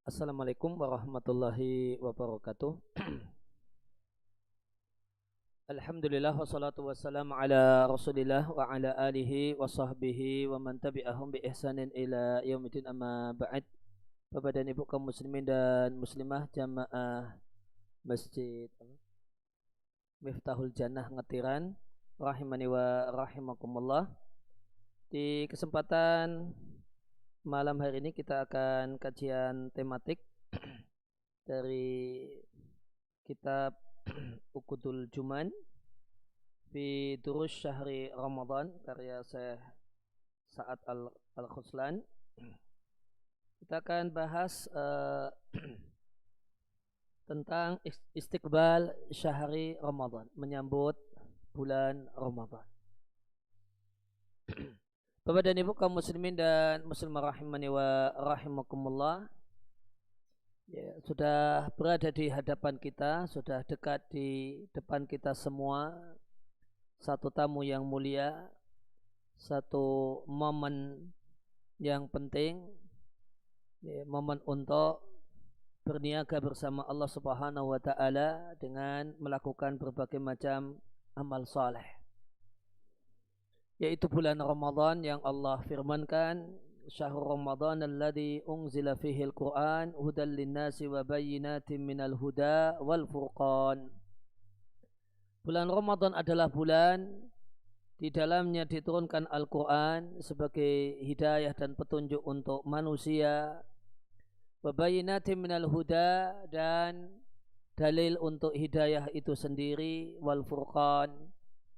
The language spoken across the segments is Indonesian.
Assalamualaikum warahmatullahi wabarakatuh. Alhamdulillah wassalatu wassalamu ala rasulillah wa ala alihi wa sahbihi wa man tabi'ahum bi ihsanin ila yaumidin amma ba'd. Bapak dan Ibu kaum muslimin dan muslimah jamaah Masjid Miftahul Jannah Ngetiran rahimani wa rahimakumullah. Di kesempatan malam hari ini kita akan kajian tematik dari kitab Uqudul Juman fi Durus Syahri Ramadan karya Syekh Sa'ad Al-Khuslan. Kita akan bahas tentang istiqbal syahri Ramadan, menyambut bulan Ramadan. Bapak dan Ibu kaum muslimin dan muslimah rahimani wa rahimakumullah, ya, sudah berada di hadapan kita, sudah dekat di depan kita semua satu tamu yang mulia, satu momen yang penting, ya, momen untuk berniaga bersama Allah Subhanahu wa taala dengan melakukan berbagai macam amal saleh, yaitu bulan Ramadan yang Allah firmankan, syahrul Ramadan alladzi unzila fihi al-Qur'an hudal linnasi wa bayyinatin minal huda wal furqan. Bulan Ramadan adalah bulan di dalamnya diturunkan Al-Qur'an sebagai hidayah dan petunjuk untuk manusia, wa bayyinatin minal huda, dan dalil untuk hidayah itu sendiri, wal furqan,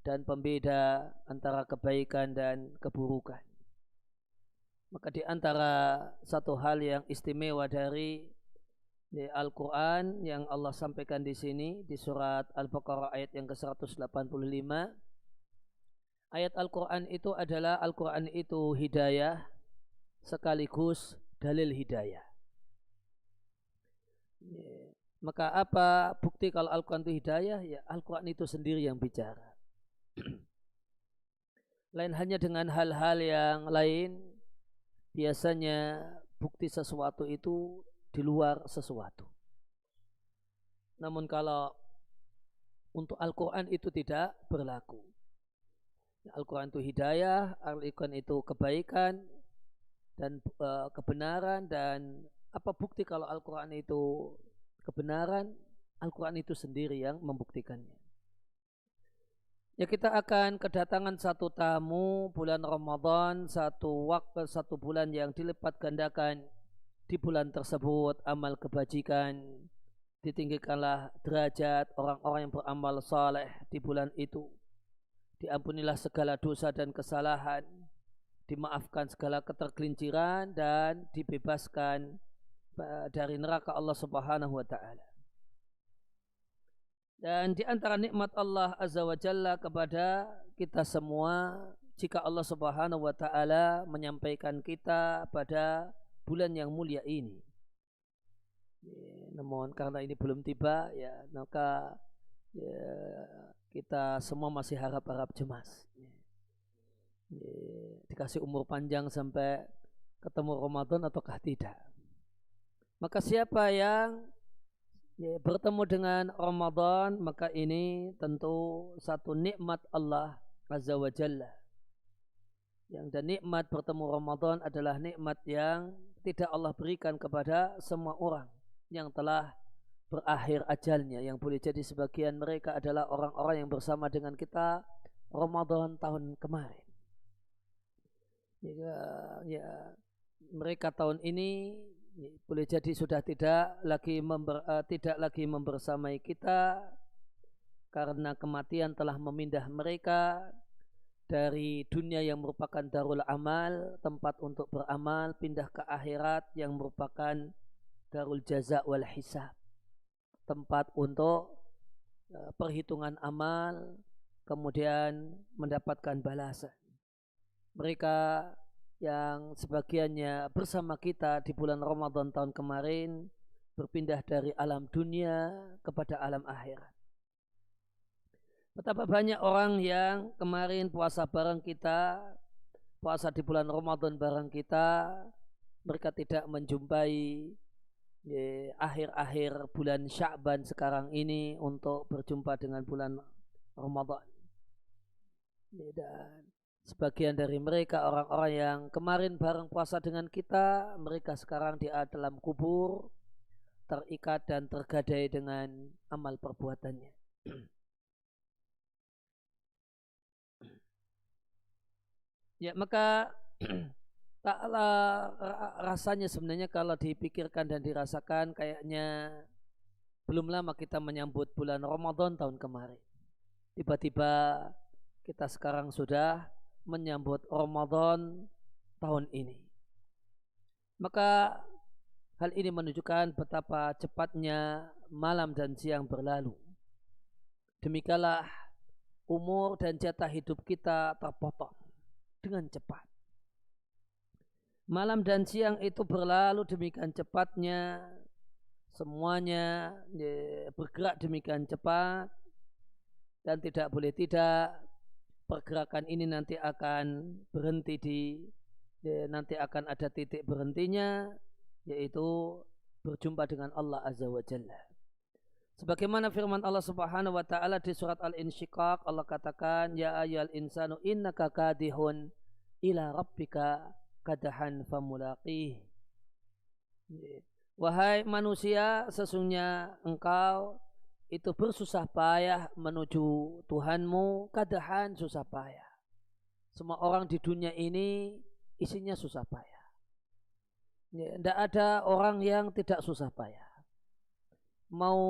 dan pembeda antara kebaikan dan keburukan. Maka di antara satu hal yang istimewa dari Al-Quran yang Allah sampaikan di sini di surat Al-Baqarah ayat yang ke-185, ayat Al-Quran itu adalah Al-Quran itu hidayah sekaligus dalil hidayah. Maka apa bukti kalau Al-Quran itu hidayah? Ya, Al-Quran itu sendiri yang bicara. Lain hanya dengan hal-hal yang lain, biasanya bukti sesuatu itu di luar sesuatu. Namun kalau untuk Al-Quran itu tidak berlaku. Al-Quran itu hidayah, Al-Quran itu kebaikan dan kebenaran, dan apa bukti kalau Al-Quran itu kebenaran? Al-Quran itu sendiri yang membuktikannya. Ya, kita akan kedatangan satu tamu bulan Ramadan, satu bulan yang dilipat gandakan di bulan tersebut amal kebajikan, ditinggikanlah derajat orang-orang yang beramal saleh di bulan itu, diampunilah segala dosa dan kesalahan, dimaafkan segala ketergelinciran, dan dibebaskan dari neraka Allah Subhanahu wa taala. Dan di antara nikmat Allah Azza wa Jalla kepada kita semua, jika Allah Subhanahu wa taala menyampaikan kita pada bulan yang mulia ini. Namun karena ini belum tiba, ya, maka ya, kita semua masih harap-harap cemas. Dikasih umur panjang sampai ketemu Ramadan ataukah tidak. Maka siapa yang bertemu dengan Ramadan, maka ini tentu satu nikmat Allah Azza wa Jalla. Dan nikmat bertemu Ramadan adalah nikmat yang tidak Allah berikan kepada semua orang yang telah berakhir ajalnya. Yang boleh jadi sebagian mereka adalah orang-orang yang bersama dengan kita Ramadan tahun kemarin. Ya, mereka tahun ini boleh jadi sudah tidak lagi membersamai kita karena kematian telah memindah mereka dari dunia yang merupakan darul amal, tempat untuk beramal, pindah ke akhirat yang merupakan darul jaza wal hisab, tempat untuk perhitungan amal kemudian mendapatkan balasan. Mereka yang sebagiannya bersama kita di bulan Ramadan tahun kemarin berpindah dari alam dunia kepada alam akhirat. Betapa banyak orang yang kemarin puasa bareng kita, puasa di bulan Ramadan bareng kita, mereka tidak menjumpai akhir-akhir bulan Sya'ban sekarang ini untuk berjumpa dengan bulan Ramadan. Dan sebagian dari mereka orang-orang yang kemarin bareng puasa dengan kita, mereka sekarang di dalam kubur, terikat dan tergadai dengan amal perbuatannya. Ya, maka taklah rasanya sebenarnya kalau dipikirkan dan dirasakan kayaknya belum lama kita menyambut bulan Ramadan tahun kemarin. Tiba-tiba kita sekarang sudah menyambut Ramadan tahun ini. Maka hal ini menunjukkan betapa cepatnya malam dan siang berlalu. Demikianlah umur dan jatah hidup kita terpotong dengan cepat. Malam dan siang itu berlalu demikian cepatnya, semuanya bergerak demikian cepat, dan tidak boleh tidak pergerakan ini nanti akan berhenti nanti akan ada titik berhentinya, yaitu berjumpa dengan Allah Azza wa Jalla. Sebagaimana firman Allah Subhanahu wa taala di surat Al-Insyiqaq, Allah katakan, ya ayyuhal insanu innaka kadihun ila rabbika kadahan famulaqih. Wahai manusia, sesungguhnya engkau itu bersusah payah menuju Tuhanmu, kadahan susah payah. Semua orang di dunia ini isinya susah payah. Tidak ada orang yang tidak susah payah. Mau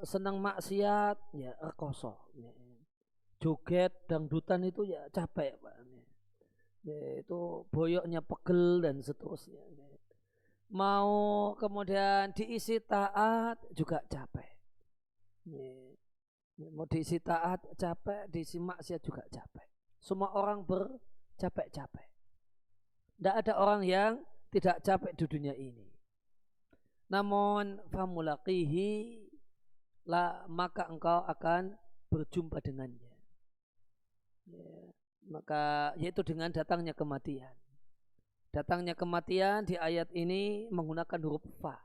senang maksiat ya rekoso, joget dangdutan itu ya capek, ya, itu boyoknya pegel dan seterusnya. Mau kemudian diisi taat juga capek, mau diisi taat capek, diisi maksiat juga capek. Semua orang bercapek-capek. Tidak ada orang yang tidak capek di dunia ini. Namun famulaqihi maka engkau akan berjumpa dengannya. Maka yaitu dengan datangnya kematian. Datangnya kematian di ayat ini menggunakan huruf fa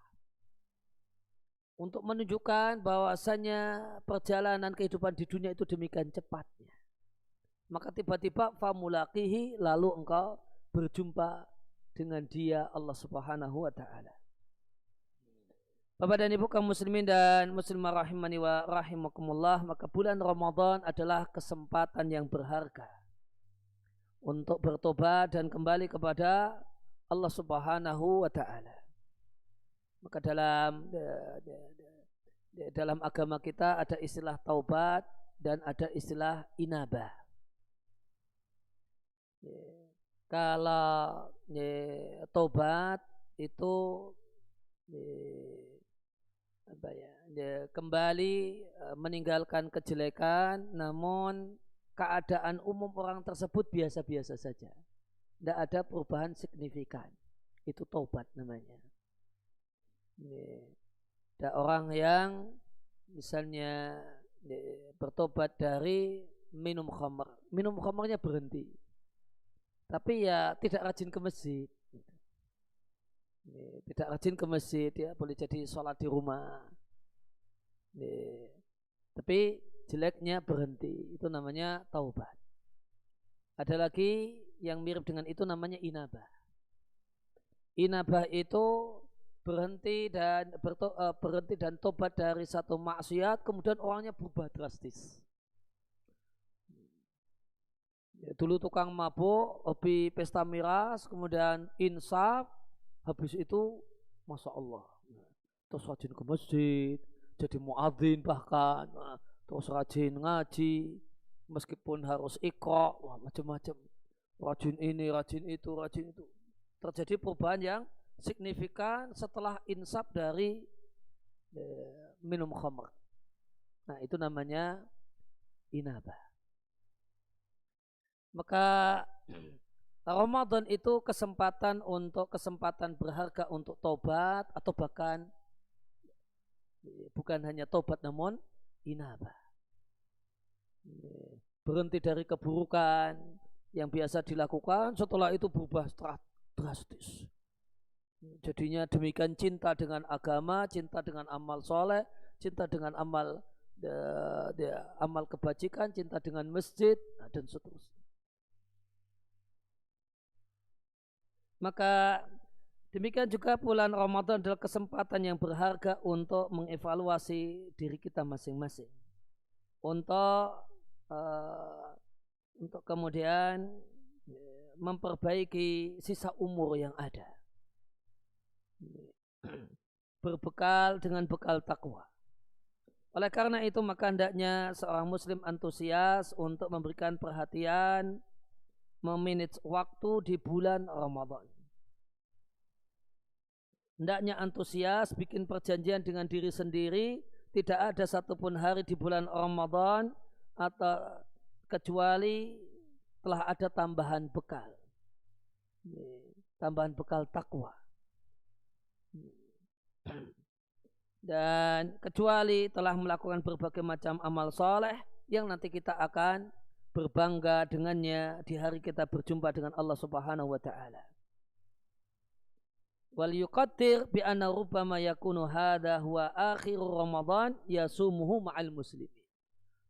untuk menunjukkan bahwasanya perjalanan kehidupan di dunia itu demikian cepatnya. Maka tiba-tiba famulaqihi, lalu engkau berjumpa dengan Dia, Allah Subhanahu wa taala. Bapak dan Ibu kaum muslimin dan muslimah rahimani wa rahimakumullah, maka bulan Ramadan adalah kesempatan yang berharga untuk bertobat dan kembali kepada Allah Subhanahu wa taala. Maka dalam agama kita ada istilah taubat dan ada istilah inabah. Kalau taubat itu kembali meninggalkan kejelekan, namun keadaan umum orang tersebut biasa-biasa saja, tidak ada perubahan signifikan. Itu taubat namanya. Ada orang yang misalnya bertobat dari minum khamrnya berhenti, tapi ya tidak rajin ke masjid. Tidak rajin ke masjid, ya boleh jadi sholat di rumah. Tapi jeleknya berhenti, itu namanya taubat. Ada lagi yang mirip dengan itu namanya inabah. Inabah itu berhenti dan tobat dari satu maksiat, kemudian orangnya berubah drastis. Dulu tukang mabuk, hobi pesta miras, kemudian insaf. Habis itu, Masya Allah, terus rajin ke masjid, jadi muadzin bahkan, terus rajin ngaji, meskipun harus iqra, macam-macam, rajin ini, rajin itu. Terjadi perubahan yang signifikan setelah insaf dari minum khamr. Nah, itu namanya inabah. Maka Ramadan itu kesempatan berharga untuk tobat, atau bahkan bukan hanya tobat namun inabah. Berhenti dari keburukan yang biasa dilakukan, setelah itu berubah drastis. Jadinya demikian cinta dengan agama, cinta dengan amal soleh, cinta dengan amal amal kebajikan, cinta dengan masjid, dan seterusnya. Maka demikian juga bulan Ramadan adalah kesempatan yang berharga untuk mengevaluasi diri kita masing-masing. Uh, untuk kemudian memperbaiki sisa umur yang ada. Berbekal dengan bekal takwa. Oleh karena itu maka hendaknya seorang muslim antusias untuk memberikan perhatian, memanage waktu di bulan Ramadan. Hendaknya antusias bikin perjanjian dengan diri sendiri, tidak ada satupun hari di bulan Ramadan atau kecuali telah ada tambahan bekal. Tambahan bekal takwa. Dan kecuali telah melakukan berbagai macam amal soleh yang nanti kita akan berbangga dengannya di hari kita berjumpa dengan Allah Subhanahu wa taala. Wal yuqaddir bi anna rubbama yakunu hadha huwa akhir Ramadan yasumuhu ma'al muslimin.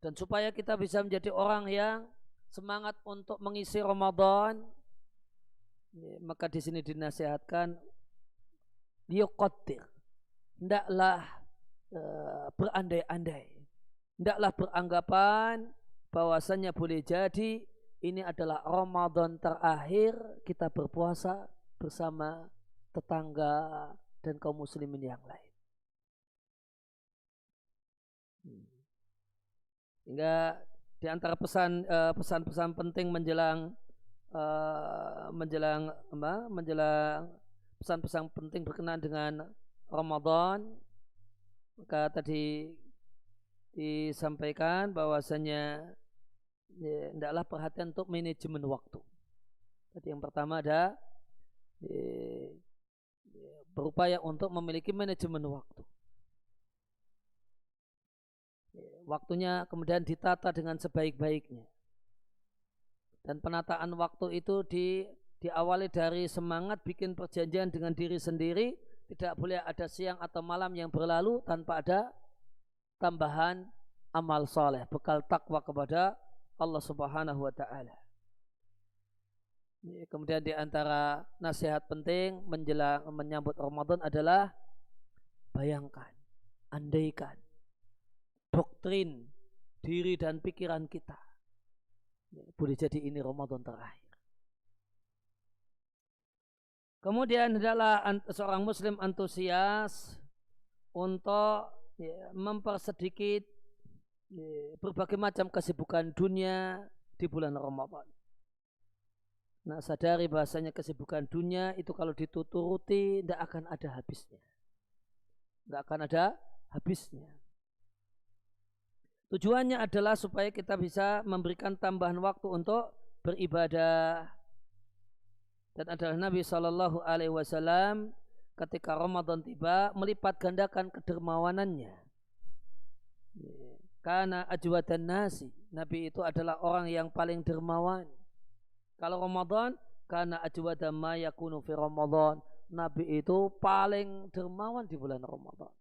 Dan supaya kita bisa menjadi orang yang semangat untuk mengisi Ramadan, maka di sini dinasihatkan yuqaddir. Hendaklah berandai-andai. Hendaklah beranggapan bahwasannya boleh jadi ini adalah Ramadan terakhir kita berpuasa bersama tetangga dan kaum muslimin yang lain. Hingga di antara pesan-pesan penting menjelang pesan-pesan penting berkenaan dengan Ramadan, maka tadi disampaikan bahwasanya hendaklah perhatian untuk manajemen waktu. Tadi yang pertama ada berupaya untuk memiliki manajemen waktu. Waktunya kemudian ditata dengan sebaik-baiknya. Dan penataan waktu itu diawali dari semangat bikin perjanjian dengan diri sendiri. Tidak boleh ada siang atau malam yang berlalu tanpa ada tambahan amal soleh, bekal takwa kepada Allah Subhanahu wa taala. Kemudian di antara nasihat penting menjelang menyambut Ramadan adalah bayangkan, andaikan doktrin diri dan pikiran kita. Boleh jadi ini Ramadan terakhir. Kemudian adalah seorang muslim antusias untuk mempersedikit berbagai macam kesibukan dunia di bulan Ramadan. Nah, sadari bahasanya kesibukan dunia itu kalau dituturuti tidak akan ada habisnya. Tidak akan ada habisnya. Tujuannya adalah supaya kita bisa memberikan tambahan waktu untuk beribadah. Dan adalah Nabi SAW ketika Ramadan tiba melipat gandakan kedermawanannya. Karena ajwadan nasi, Nabi itu adalah orang yang paling dermawan. Kalau Ramadan, karena ajwadan ma yakunu fi Ramadan, Nabi itu paling dermawan di bulan Ramadan.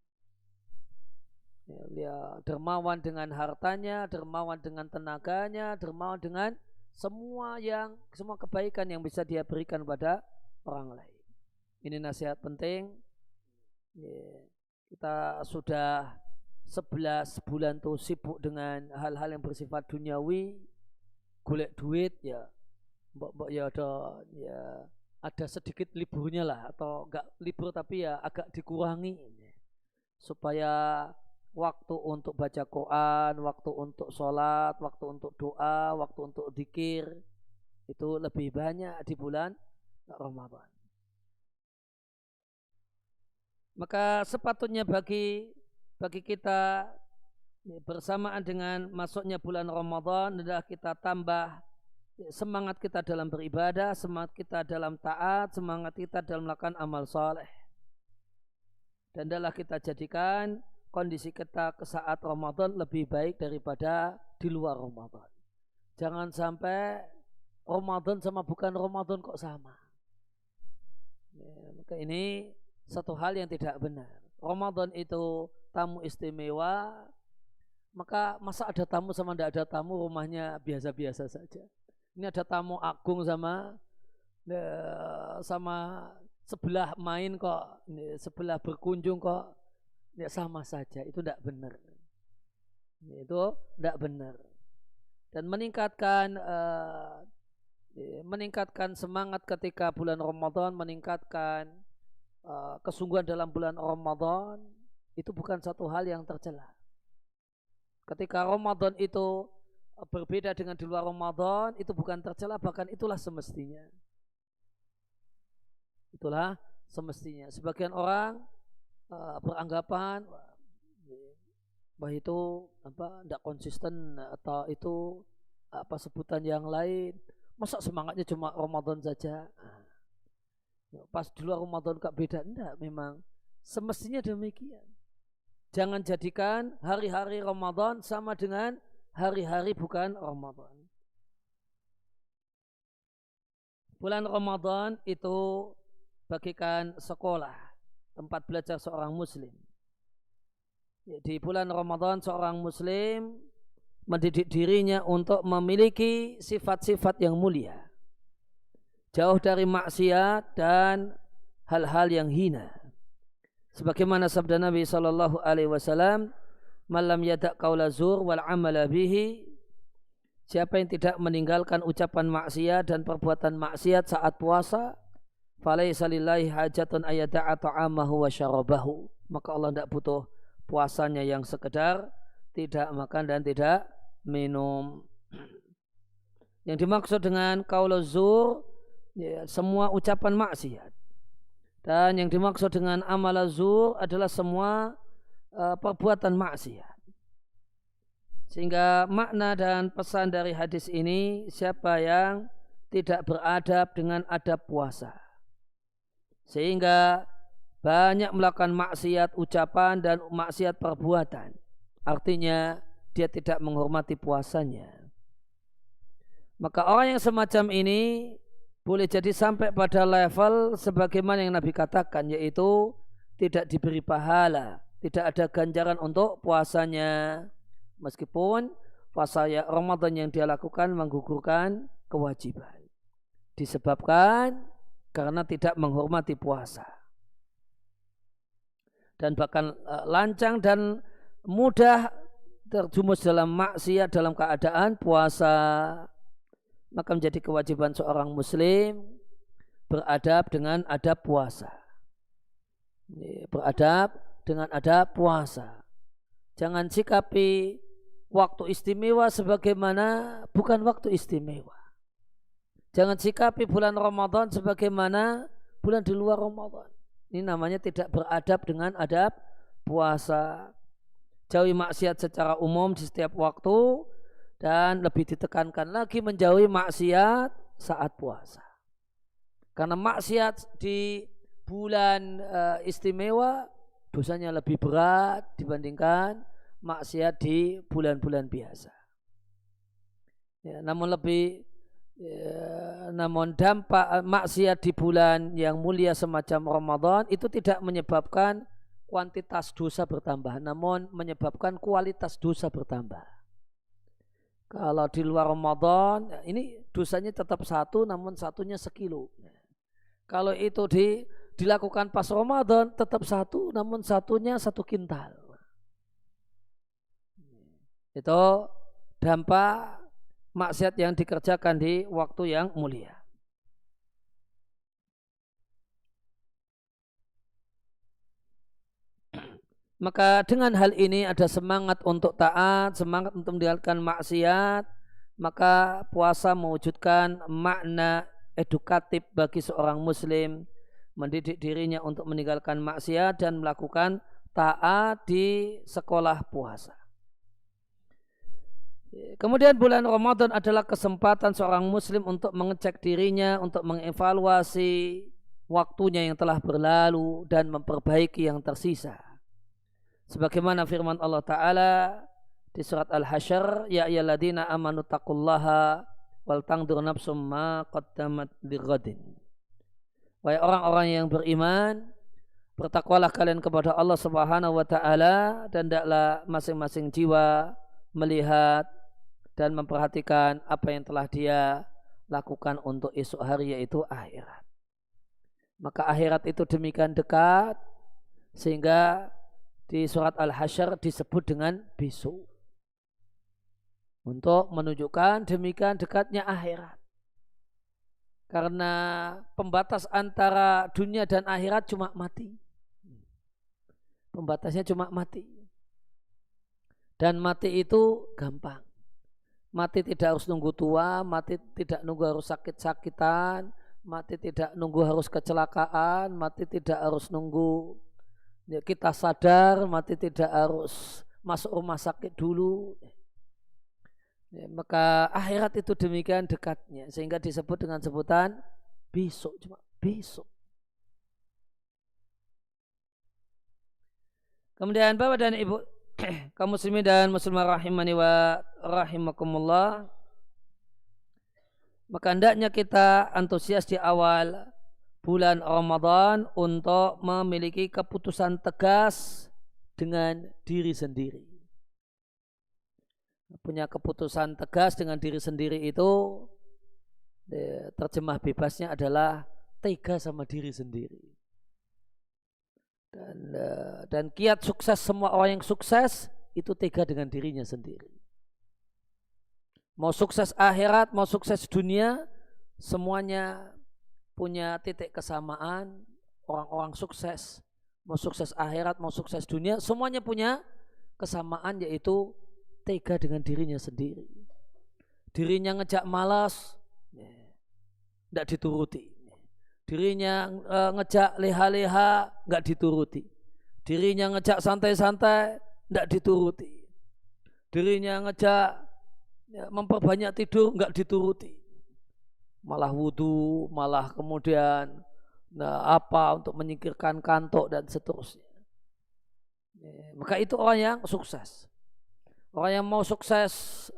Dia dermawan dengan hartanya, dermawan dengan tenaganya, dermawan dengan semua kebaikan yang bisa dia berikan pada orang lain. Ini nasihat penting. Kita sudah 11 bulan tuh sibuk dengan hal-hal yang bersifat duniawi, golek duit ya. Mbok ya ada sedikit liburnya lah, atau enggak libur tapi ya agak dikurangi supaya waktu untuk baca Quran, waktu untuk sholat, waktu untuk doa, waktu untuk dzikir itu lebih banyak di bulan Ramadan. Maka sepatutnya bagi kita bersamaan dengan masuknya bulan Ramadan adalah kita tambah semangat kita dalam beribadah, semangat kita dalam taat, semangat kita dalam melakukan amal soleh. Dan adalah kita jadikan kondisi kita ke saat Ramadan lebih baik daripada di luar Ramadan. Jangan sampai Ramadan sama bukan Ramadan kok sama. Maka ini satu hal yang tidak benar. Ramadan itu tamu istimewa, maka masa ada tamu sama tidak ada tamu, rumahnya biasa-biasa saja. Ini ada tamu agung sama sebelah main kok, sebelah berkunjung kok, ya sama saja. Itu tidak benar. Itu tidak benar. Dan meningkatkan semangat ketika bulan Ramadan, meningkatkan kesungguhan dalam bulan Ramadan, itu bukan satu hal yang tercela. Ketika Ramadan itu berbeda dengan di luar Ramadan, itu bukan tercela, bahkan itulah semestinya. Itulah semestinya. Sebagian orang beranggapan bahwa itu tidak konsisten atau itu sebutan yang lain. Masa semangatnya cuma Ramadan saja? Pas di luar Ramadan kok beda? Enggak, memang semestinya demikian. Jangan jadikan hari-hari Ramadan sama dengan hari-hari bukan Ramadan. Bulan Ramadan itu bagikan sekolah, tempat belajar seorang muslim. Di bulan Ramadan seorang muslim mendidik dirinya untuk memiliki sifat-sifat yang mulia, jauh dari maksiat dan hal-hal yang hina. Sebagaimana sabda Nabi sallallahu alaihi wasallam, "Man lam yada' qaula zur wal 'amala bihi." Siapa yang tidak meninggalkan ucapan maksiat dan perbuatan maksiat saat puasa, falaisa lillahi hajatun ayada'a ta'amahu wa syarabahu. Maka Allah tidak butuh puasanya yang sekedar tidak makan dan tidak minum. Yang dimaksud dengan qaula zur, ya, semua ucapan maksiat. Dan yang dimaksud dengan amal zur adalah semua perbuatan maksiat. Sehingga makna dan pesan dari hadis ini, siapa yang tidak beradab dengan adab puasa, sehingga banyak melakukan maksiat ucapan dan maksiat perbuatan, artinya dia tidak menghormati puasanya. Maka orang yang semacam ini boleh jadi sampai pada level sebagaimana yang Nabi katakan, yaitu tidak diberi pahala, tidak ada ganjaran untuk puasanya, meskipun puasa Ramadan yang dia lakukan menggugurkan kewajiban, disebabkan karena tidak menghormati puasa. Dan bahkan lancang dan mudah terjumus dalam maksiat dalam keadaan puasa. Maka menjadi kewajiban seorang muslim beradab dengan adab puasa. Beradab dengan adab puasa. Jangan sikapi waktu istimewa sebagaimana bukan waktu istimewa. Jangan sikapi bulan Ramadan sebagaimana bulan di luar Ramadan. Ini namanya tidak beradab dengan adab puasa. Jauhi maksiat secara umum di setiap waktu, dan lebih ditekankan lagi menjauhi maksiat saat puasa. Karena maksiat di bulan istimewa dosanya lebih berat dibandingkan maksiat di bulan-bulan biasa. Ya, namun dampak maksiat di bulan yang mulia semacam Ramadan itu tidak menyebabkan kuantitas dosa bertambah, namun menyebabkan kualitas dosa bertambah. Kalau di luar Ramadan ini dosanya tetap satu, namun satunya sekilo. Kalau itu dilakukan pas Ramadan tetap satu, namun satunya 1 kintal. Itu dampak maksiat yang dikerjakan di waktu yang mulia. Maka dengan hal ini ada semangat untuk taat, semangat untuk meninggalkan maksiat, maka puasa mewujudkan makna edukatif bagi seorang muslim, mendidik dirinya untuk meninggalkan maksiat dan melakukan taat di sekolah puasa. Kemudian bulan Ramadan adalah kesempatan seorang muslim untuk mengecek dirinya, untuk mengevaluasi waktunya yang telah berlalu dan memperbaiki yang tersisa. Sebagaimana firman Allah Ta'ala di surat Al-Hasyr, ya ayyuhalladzina amanu taqullaha wal tangdur nafsum ma qaddamat lighadin. Wahai orang-orang yang beriman, bertakwalah kalian kepada Allah Subhanahu wa taala dan hendaklah masing-masing jiwa melihat dan memperhatikan apa yang telah dia lakukan untuk esok hari, yaitu akhirat. Maka akhirat itu demikian dekat sehingga di surat Al-Hasyr disebut dengan besok, untuk menunjukkan demikian dekatnya akhirat. Karena pembatas antara dunia dan akhirat cuma mati. Pembatasnya cuma mati. Dan mati itu gampang. Mati tidak harus nunggu tua, mati tidak nunggu harus sakit-sakitan, mati tidak nunggu harus kecelakaan, mati tidak harus nunggu kita sadar, mati tidak harus masuk rumah sakit dulu. Maka akhirat itu demikian dekatnya sehingga disebut dengan sebutan besok, cuma besok. Kemudian Bapak dan Ibu kaum muslimin dan muslimah rahimani wa rahimakumullah, maka hendaknya kita antusias di awal bulan Ramadan untuk memiliki keputusan tegas dengan diri sendiri. Punya keputusan tegas dengan diri sendiri itu terjemah bebasnya adalah tega sama diri sendiri. Dan kiat sukses semua orang yang sukses itu tega dengan dirinya sendiri. Mau sukses akhirat, mau sukses dunia, semuanya punya titik kesamaan. Orang-orang sukses, mau sukses akhirat, mau sukses dunia, semuanya punya kesamaan, yaitu tega dengan dirinya sendiri. Dirinya ngejak malas, tidak dituruti. Dirinya ngejak leha-leha, nggak dituruti. Dirinya ngejak santai-santai, nggak dituruti. Dirinya ngejak memperbanyak tidur, nggak dituruti. Malah wudu, malah kemudian untuk menyingkirkan kantuk dan seterusnya. Maka itu orang yang sukses. Orang yang mau sukses,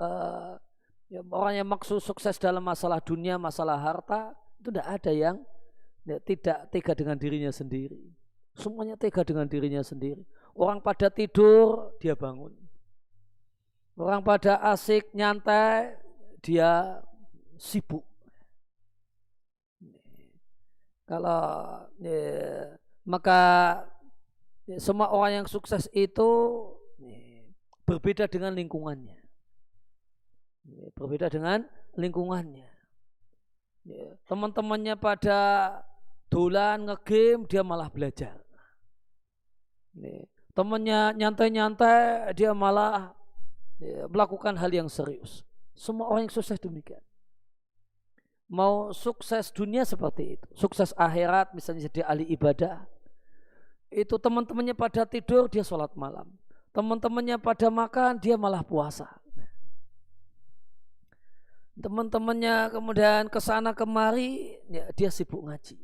orang yang maksud sukses dalam masalah dunia, masalah harta, itu tidak ada yang tidak tega dengan dirinya sendiri. Semuanya tega dengan dirinya sendiri. Orang pada tidur, dia bangun. Orang pada asik nyantai, dia sibuk. Maka semua orang yang sukses itu berbeda dengan lingkungannya. Berbeda dengan lingkungannya. Teman-temannya pada dolan ngegame, dia malah belajar. Temannya nyantai-nyantai, dia malah melakukan hal yang serius. Semua orang yang sukses demikian. Mau sukses dunia seperti itu, sukses akhirat misalnya jadi ahli ibadah, itu teman-temannya pada tidur, dia sholat malam. Teman-temannya pada makan, dia malah puasa. Teman-temannya kemudian kesana kemari, dia sibuk ngaji.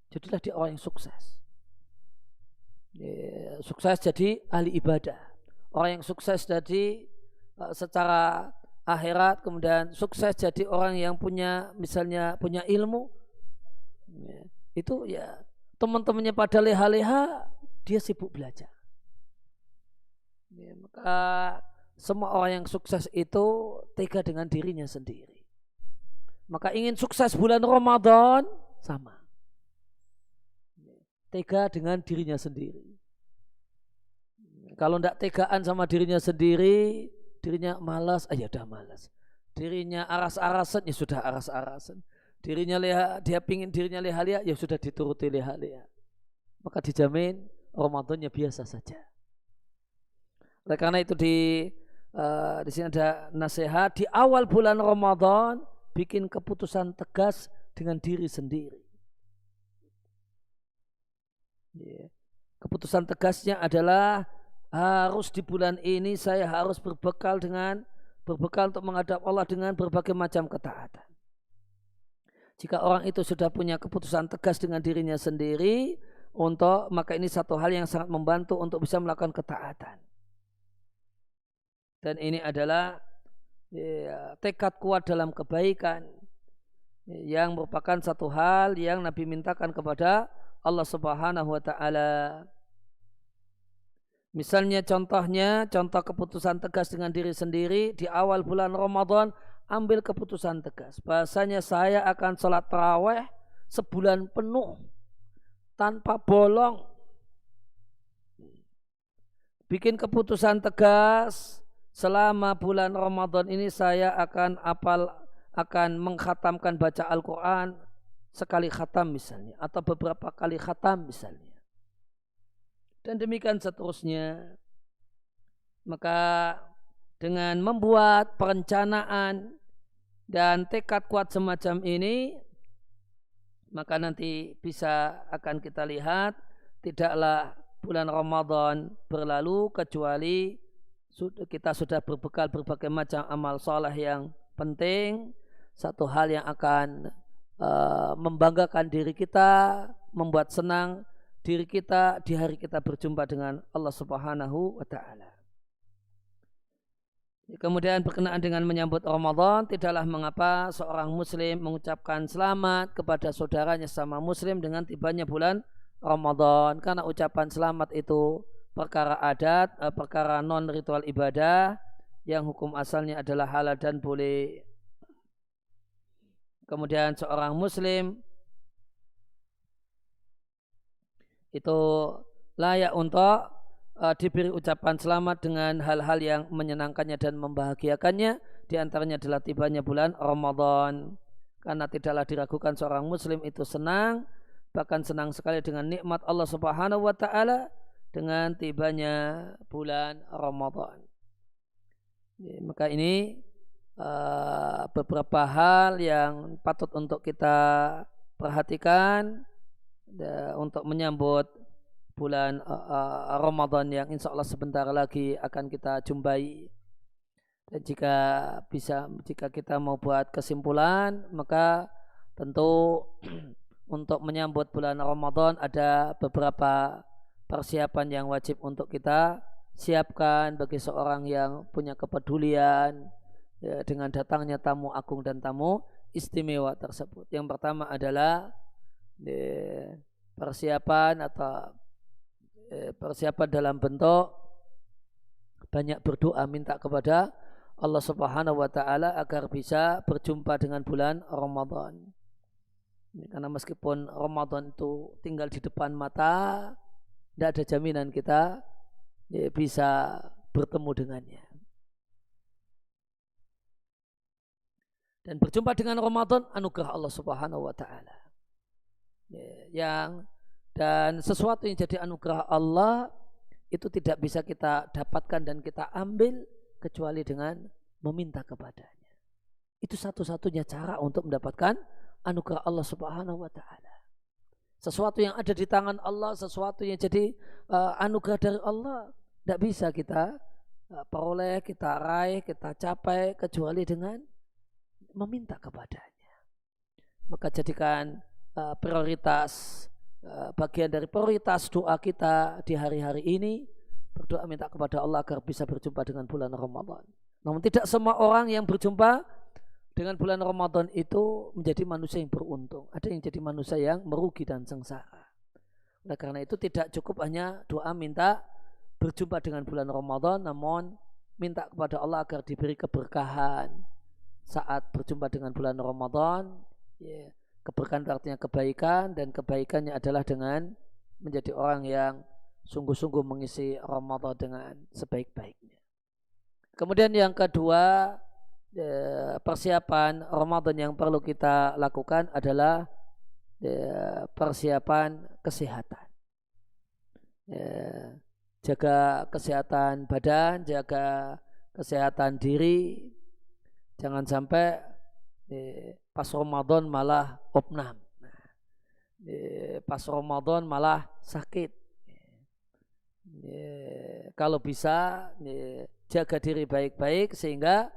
Jadilah dia orang yang sukses. Sukses jadi ahli ibadah. Orang yang sukses jadi secara akhirat, kemudian sukses jadi orang yang punya misalnya punya ilmu. Itu ya teman-temannya pada leha-leha, dia sibuk belajar. Maka semua orang yang sukses itu tega dengan dirinya sendiri. Maka ingin sukses bulan Ramadan sama. Tega dengan dirinya sendiri. Kalau tidak tegaan sama dirinya sendiri, dirinya malas, ya udah malas. Dirinya aras-arasan, ya sudah aras-arasan. Dirinya leha, dia pingin dirinya leha-leha, ya sudah dituruti leha-leha. Maka dijamin Ramadannya biasa saja. Oleh karena itu di sini ada nasihat di awal bulan Ramadan, bikin keputusan tegas dengan diri sendiri. Keputusan tegasnya adalah harus di bulan ini saya harus berbekal untuk menghadap Allah dengan berbagai macam ketaatan. Jika orang itu sudah punya keputusan tegas dengan dirinya sendiri, maka ini satu hal yang sangat membantu untuk bisa melakukan ketaatan. Dan ini adalah tekad kuat dalam kebaikan. yang merupakan satu hal yang Nabi mintakan kepada Allah Subhanahu wa taala. Misalnya contoh keputusan tegas dengan diri sendiri di awal bulan Ramadan, ambil keputusan tegas. Bahasanya saya akan sholat tarawih sebulan penuh tanpa bolong. Bikin keputusan tegas, selama bulan Ramadan ini saya akan mengkhatamkan baca Al-Quran sekali khatam misalnya, atau beberapa kali khatam misalnya. Dan demikian seterusnya. Maka dengan membuat perencanaan dan tekad kuat semacam ini, maka nanti akan kita lihat tidaklah bulan Ramadan berlalu kecuali kita sudah berbekal berbagai macam amal soleh yang penting. Satu hal yang akan membanggakan diri kita, membuat senang diri kita di hari kita berjumpa dengan Allah Subhanahu wa taala. Kemudian berkenaan dengan menyambut Ramadan, tidaklah mengapa seorang muslim mengucapkan selamat kepada saudaranya sama muslim dengan tibanya bulan Ramadan, karena ucapan selamat itu perkara adat, perkara non ritual ibadah yang hukum asalnya adalah halal dan boleh. Kemudian seorang muslim itu layak untuk diberi ucapan selamat dengan hal-hal yang menyenangkannya dan membahagiakannya. Di antaranya adalah tibanya bulan Ramadan, karena tidaklah diragukan seorang muslim itu senang, bahkan senang sekali dengan nikmat Allah Subhanahu wa taala dengan tibanya bulan Ramadan. Maka ini beberapa hal yang patut untuk kita perhatikan untuk menyambut bulan Ramadan yang insya Allah sebentar lagi akan kita jumpai. Dan jika kita mau buat kesimpulan, maka tentu untuk menyambut bulan Ramadan ada beberapa persiapan yang wajib untuk kita siapkan bagi seorang yang punya kepedulian dengan datangnya tamu agung dan tamu istimewa tersebut. Yang pertama adalah persiapan dalam bentuk banyak berdoa, minta kepada Allah Subhanahu wa taala agar bisa berjumpa dengan bulan Ramadan. Karena meskipun Ramadan itu tinggal di depan mata, tidak ada jaminan kita bisa bertemu dengannya. Dan berjumpa dengan Ramadan anugerah Allah Subhanahu wa taala. Dan sesuatu yang jadi anugerah Allah itu tidak bisa kita dapatkan dan kita ambil kecuali dengan meminta kepadanya. Itu satu-satunya cara untuk mendapatkan anugerah Allah Subhanahu wa taala. Sesuatu yang ada di tangan Allah, sesuatu yang jadi anugerah dari Allah, tidak bisa kita peroleh, kita raih, kita capai kecuali dengan meminta kepadanya. Maka jadikan prioritas, bagian dari prioritas doa kita di hari-hari ini, berdoa minta kepada Allah agar bisa berjumpa dengan bulan Ramadan. Namun tidak semua orang yang berjumpa dengan bulan Ramadan itu menjadi manusia yang beruntung. Ada yang jadi manusia yang merugi dan sengsara. Oleh karena itu tidak cukup hanya doa minta berjumpa dengan bulan Ramadan, namun minta kepada Allah agar diberi keberkahan saat berjumpa dengan bulan Ramadan. Keberkahan artinya kebaikan, dan kebaikannya adalah dengan menjadi orang yang sungguh-sungguh mengisi Ramadan dengan sebaik-baiknya. Kemudian yang kedua, persiapan Ramadan yang perlu kita lakukan adalah persiapan kesehatan. Jaga kesehatan badan, jaga kesehatan diri. Jangan sampai pas Ramadan malah opnam. Pas Ramadan malah sakit. Kalau bisa jaga diri baik-baik sehingga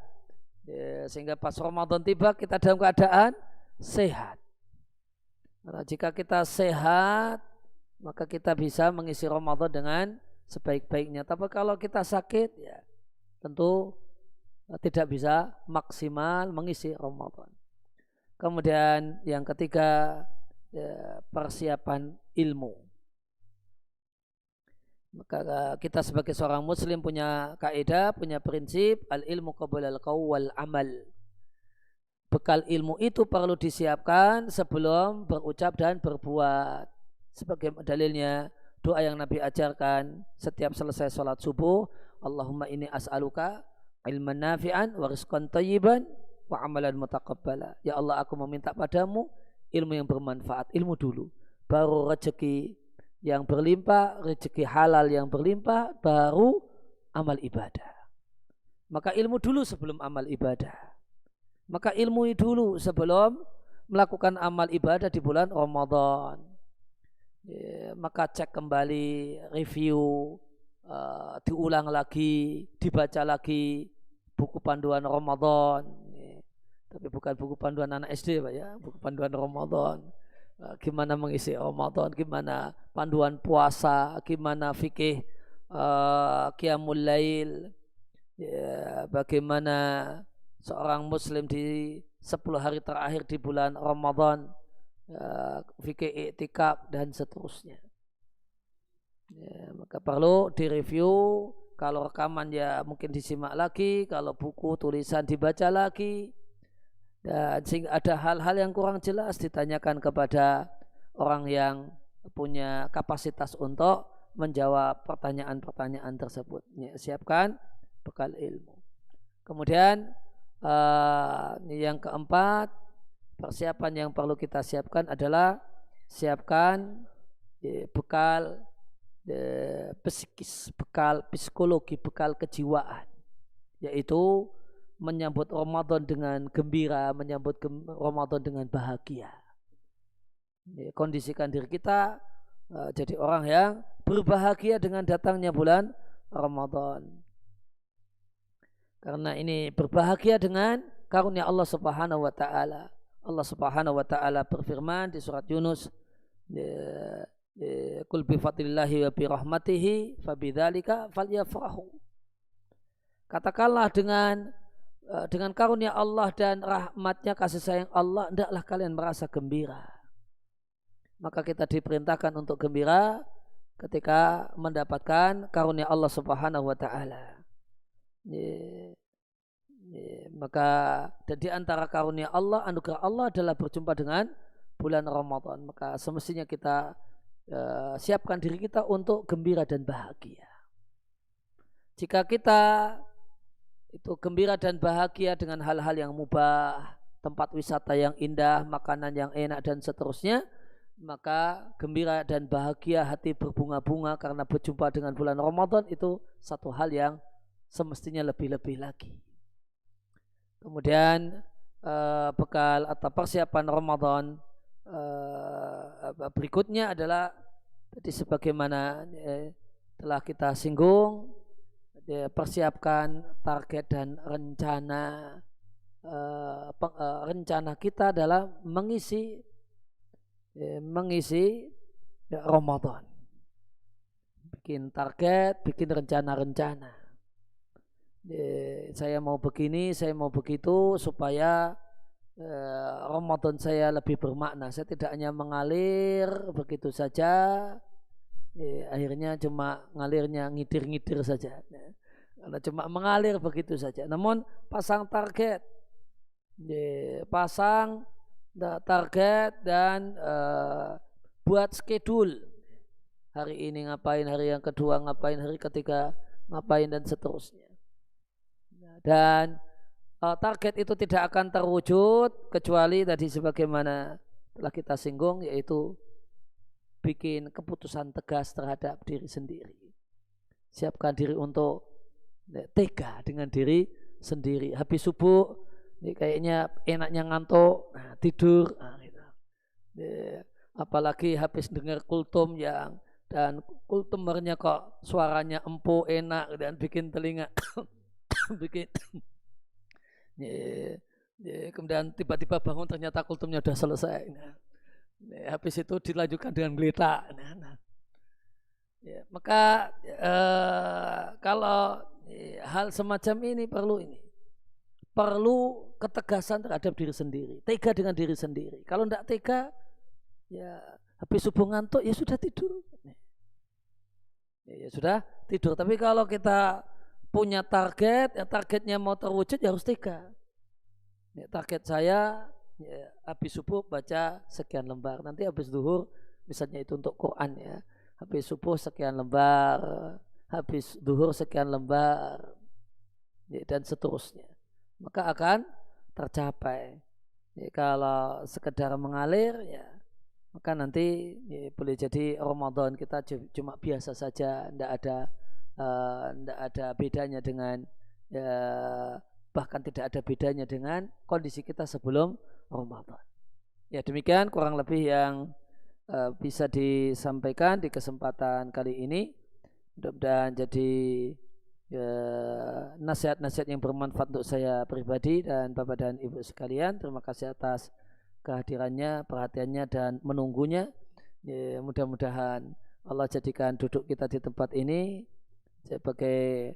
pas Ramadan tiba kita dalam keadaan sehat. Karena jika kita sehat, maka kita bisa mengisi Ramadan dengan sebaik-baiknya. Tapi kalau kita sakit, ya tentu tidak bisa maksimal mengisi Ramadan. Kemudian yang ketiga, persiapan ilmu. Maka kita sebagai seorang muslim punya kaidah, punya prinsip al-ilmu qabla al-qaul wal amal. Bekal ilmu itu perlu disiapkan sebelum berucap dan berbuat. Sebagai dalilnya doa yang Nabi ajarkan setiap selesai sholat subuh, Allahumma inni as'aluka ilman nafi'an wa rizqan thayyiban wa amalan mutaqabbala. Ya Allah, aku meminta padamu ilmu yang bermanfaat, ilmu dulu, baru rezeki yang berlimpah, rezeki halal yang berlimpah, baru amal ibadah. Maka ilmu dulu sebelum amal ibadah. Maka ilmu dulu sebelum melakukan amal ibadah di bulan Ramadan. Maka cek kembali, review, diulang lagi, dibaca lagi buku panduan Ramadan. Tapi bukan buku panduan anak SD, Pak ya, buku panduan Ramadan. Gimana mengisi Ramadan, gimana panduan puasa, gimana fikih qiyamul lail, bagaimana seorang muslim di 10 hari terakhir di bulan Ramadan, fikih i'tikaf dan seterusnya. Maka perlu direview. Kalau rekaman ya mungkin disimak lagi, kalau buku tulisan dibaca lagi. Dan sehingga ada hal-hal yang kurang jelas ditanyakan kepada orang yang punya kapasitas untuk menjawab pertanyaan-pertanyaan tersebut. Siapkan bekal ilmu. Kemudian yang keempat, persiapan yang perlu kita siapkan adalah siapkan bekal psikis, bekal psikologi, bekal kejiwaan, yaitu menyambut Ramadan dengan gembira, menyambut Ramadan dengan bahagia. Kondisikan diri kita jadi orang yang berbahagia dengan datangnya bulan Ramadan. Karena ini berbahagia dengan karunia Allah Subhanahu wa taala. Allah Subhanahu wa taala berfirman di surat Yunus, "Qul bi fadlillahi wa bi rahmatihi fabidzalika falyafrahu." Katakanlah dengan karunia Allah dan rahmatnya, kasih sayang Allah, hendaklah kalian merasa gembira. Maka kita diperintahkan untuk gembira ketika mendapatkan karunia Allah Subhanahu wa taala. Maka di antara karunia Allah, anugerah Allah adalah berjumpa dengan bulan Ramadan. Maka semestinya kita siapkan diri kita untuk gembira dan bahagia. Jika kita itu gembira dan bahagia dengan hal-hal yang mubah, tempat wisata yang indah, makanan yang enak dan seterusnya, maka gembira dan bahagia, hati berbunga-bunga karena berjumpa dengan bulan Ramadan, itu satu hal yang semestinya lebih-lebih lagi. Kemudian bekal atau persiapan Ramadan berikutnya adalah jadi sebagaimana telah kita singgung, persiapkan target dan rencana. Rencana kita adalah mengisi Ramadan, bikin target, bikin rencana-rencana. Saya mau begini, saya mau begitu supaya Ramadan saya lebih bermakna. Saya tidak hanya mengalir begitu saja, akhirnya cuma ngalirnya ngidir-ngidir saja. Karena cuma mengalir begitu saja. Namun pasang target, dan buat schedule. Hari ini ngapain, hari yang kedua ngapain, hari ketiga ngapain dan seterusnya. Dan target itu tidak akan terwujud kecuali tadi sebagaimana telah kita singgung, yaitu bikin keputusan tegas terhadap diri sendiri. Siapkan diri untuk tega dengan diri sendiri. Habis subuh ini kayaknya enaknya ngantuk, tidur. Gitu. Apalagi habis dengar kultum dan kultumernya kok suaranya empuk, enak dan bikin telinga bikin kemudian tiba-tiba bangun ternyata kultumnya sudah selesai. Habis itu dilanjutkan dengan geletak. Maka kalau hal semacam ini perlu perlu ketegasan terhadap diri sendiri, tega dengan diri sendiri. Kalau tidak tega, ya habis subuh ngantuk ya sudah tidur. Ya sudah tidur. Tapi kalau kita punya target, ya targetnya mau terwujud ya harus tega. Ya, target saya ya, habis subuh baca sekian lembar. Nanti habis zuhur, misalnya itu untuk Quran ya. Habis subuh sekian lembar, habis zuhur sekian lembar, ya, dan seterusnya. Maka akan tercapai. Ya, kalau sekedar mengalir ya maka nanti ya, boleh jadi Ramadan kita cuma biasa saja, tidak ada bedanya dengan ya, bahkan tidak ada bedanya dengan kondisi kita sebelum Ramadan. Ya demikian kurang lebih yang bisa disampaikan di kesempatan kali ini. Mudah-mudahan jadi nasihat-nasihat yang bermanfaat untuk saya pribadi dan Bapak dan Ibu sekalian. Terima kasih atas kehadirannya, perhatiannya dan menunggunya. Ya, mudah-mudahan Allah jadikan duduk kita di tempat ini sebagai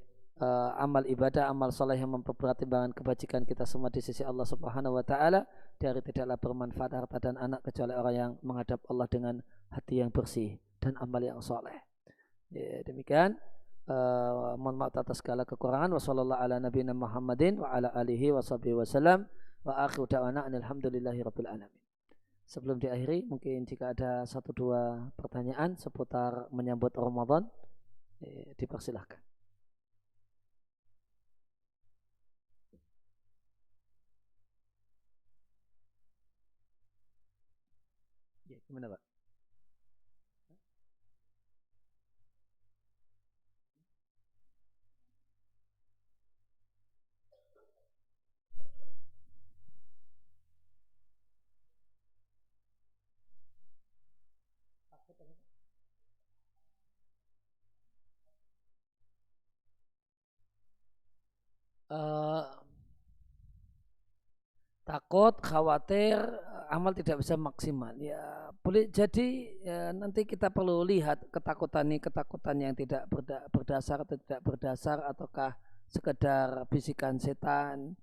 amal ibadah, amal soleh yang memperberat timbangan kebajikan kita semua di sisi Allah Subhanahu wa taala, dari tidaklah bermanfaat harta dan anak kecuali orang yang menghadap Allah dengan hati yang bersih dan amal yang soleh. Ya, demikian. Mohon maaf atas segala kekurangan. Wassallallahu ala nabiyina Muhammadin wa ala alihi wa sahbihi wasallam wa akhiru da'wana alhamdulillahi rabbil alamin. Sebelum diakhiri, mungkin jika ada 1-2 pertanyaan seputar menyambut Ramadan, dipersilahkan. Ya, gimana Pak? Uh, takut, khawatir, amal tidak bisa maksimal. Ya, boleh jadi ya, nanti kita perlu lihat ketakutan ini ketakutan yang tidak berdasar atau tidak berdasar, ataukah sekedar bisikan setan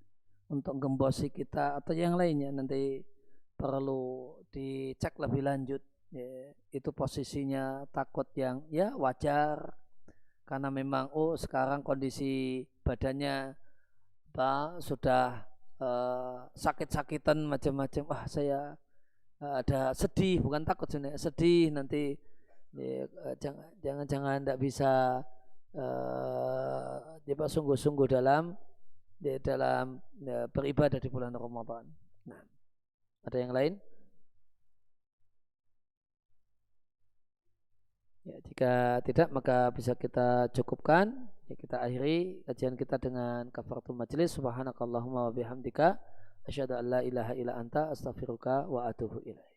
untuk gembosi kita atau yang lainnya. Nanti perlu dicek lebih lanjut. Ya, itu posisinya takut yang ya wajar karena memang sekarang kondisi badannya sudah sakit-sakitan macam-macam. Wah saya ada sedih, bukan takut sebenarnya, sedih nanti ya, jangan tidak bisa sungguh-sungguh dalam beribadah di bulan Ramadan. Nah, ada yang lain? Ya, jika tidak maka bisa kita cukupkan. Ya, kita akhiri kajian kita dengan kafaratul majelis. Subhanakallahumma wa bihamdika asyhadu an la ilaha illa anta astaghfiruka wa atubu ilaik.